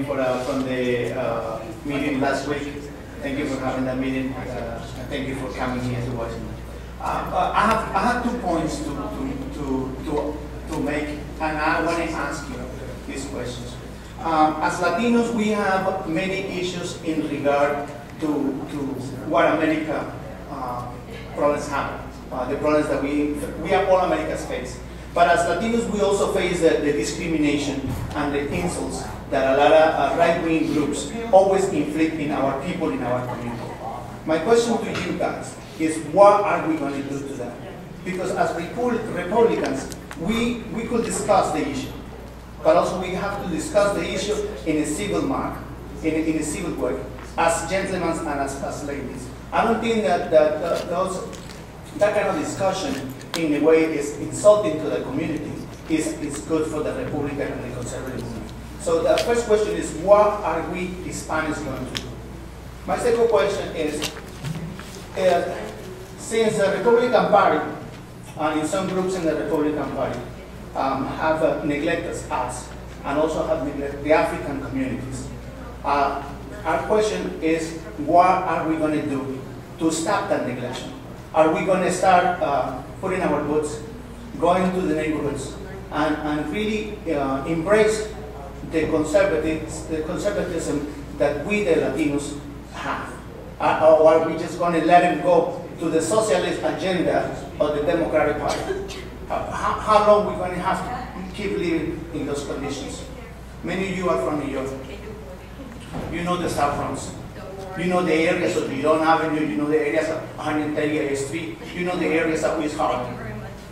from the meeting last week. Thank you for having that meeting. And thank you for coming here to Washington. I have 2 points to make, and I want to ask you these questions. As Latinos, we have many issues in regard to what America problems have. The problems that we are all America's face. But as Latinos, we also face the discrimination and the insults that a lot of right-wing groups always inflict in our people, in our community. My question to you guys is, what are we going to do to that? Because as Republicans, we could discuss the issue, but also we have to discuss the issue in a civil manner, in a civil way, as gentlemen and as ladies. I don't think that that kind of discussion, in a way, is insulting to the community, is good for the Republican and the Conservative movement. So the first question is, what are we Hispanics going to do? My second question is, since the Republican Party, and in some groups in the Republican Party, have neglected us, and also have neglected the African communities, our question is, what are we going to do to stop that neglection? Are we going to start putting our boots, going to the neighborhoods, and really embrace the conservatism that we, the Latinos, have? Or are we just going to let them go to the socialist agenda of the Democratic Party? How long are we going to have to keep living in those conditions? Many of you are from New York. You know the South Bronx. You know the areas of Giron Avenue, you know the areas of 138th Street, you know the areas of West Harlem.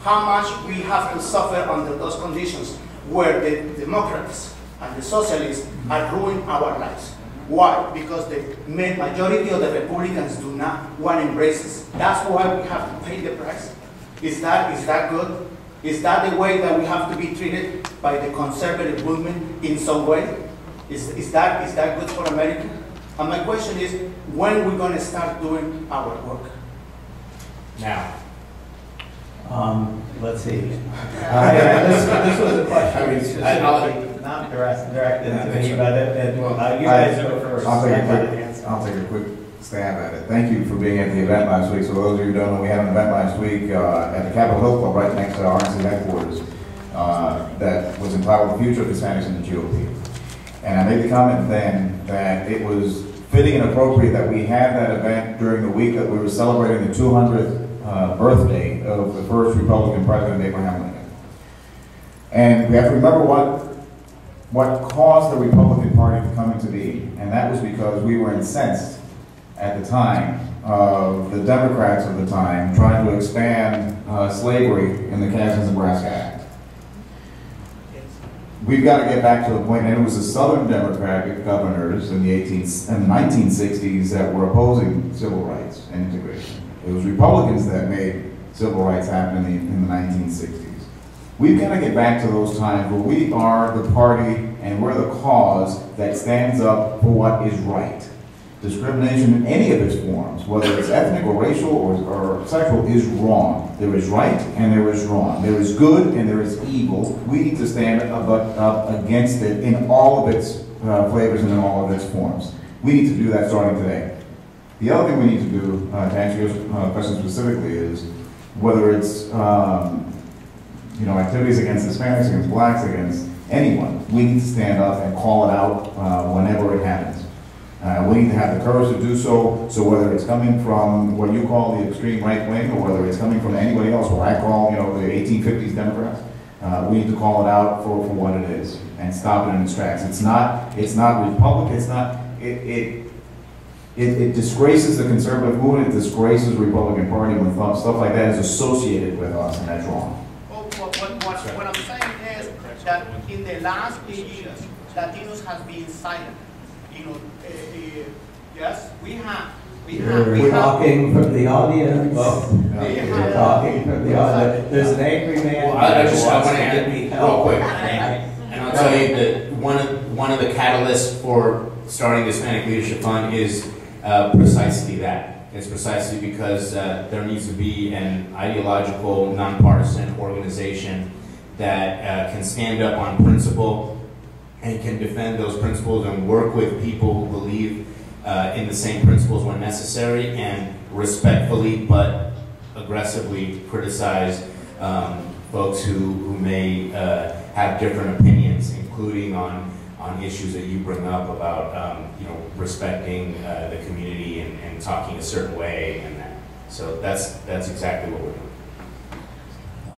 How much we have to suffer under those conditions where the Democrats and the Socialists are ruining our lives. Why? Because the majority of the Republicans do not want to embrace us. That's why we have to pay the price. Is that good? Is that the way that we have to be treated by the conservative movement in some way? Is that good for America? And my question is, when are we going to start doing our work? Now. Let's see. This was a question. I mean, specifically not directed to me, but you guys go first. I'll take a quick stab at it. Thank you for being at the event last week. So those of you who don't know, we had an event last week at the Capitol Hill Club right next to our RNC headquarters that was entitled The Future of Hispanics in the GOP. And I made the comment then that it was fitting and appropriate that we had that event during the week that we were celebrating the 200th birthday of the first Republican president, Abraham Lincoln. And we have to remember what caused the Republican Party to come into being, and that was because we were incensed at the time of the Democrats of the time trying to expand slavery in the Kansas-Nebraska Act. We've got to get back to the point, and it was the Southern Democratic governors in the 1960s that were opposing civil rights and integration. It was Republicans that made civil rights happen in the 1960s. We've got to get back to those times where we are the party and we're the cause that stands up for what is right. Discrimination in any of its forms, whether it's ethnic or racial or sexual, is wrong. There is right and there is wrong. There is good and there is evil. We need to stand up against it in all of its flavors and in all of its forms. We need to do that starting today. The other thing we need to do, to answer your question specifically, is whether it's activities against Hispanics, against blacks, against anyone, we need to stand up and call it out whenever it happens. We need to have the courage to do so. So whether it's coming from what you call the extreme right wing, or whether it's coming from anybody else, what I call the 1850s Democrats, we need to call it out for what it is and stop it in its tracks. It's not Republican. It's not. It disgraces the conservative movement. It disgraces the Republican Party when stuff like that is associated with us, and that's wrong. Well, what I'm saying is that in the last 8 years, Latinos have been silent. Yes, we have. We're talking from the audience. We're talking from the audience. There's an angry man. Well, I want to add real quick, and I'll tell you that one of the catalysts for starting the Hispanic Leadership Fund is precisely that. It's precisely because there needs to be an ideological, nonpartisan organization that can stand up on principle and can defend those principles and work with people who believe in the same principles when necessary, and respectfully but aggressively criticize folks who may have different opinions, including on issues that you bring up about respecting the community and talking a certain way, and that. So that's exactly what we're doing.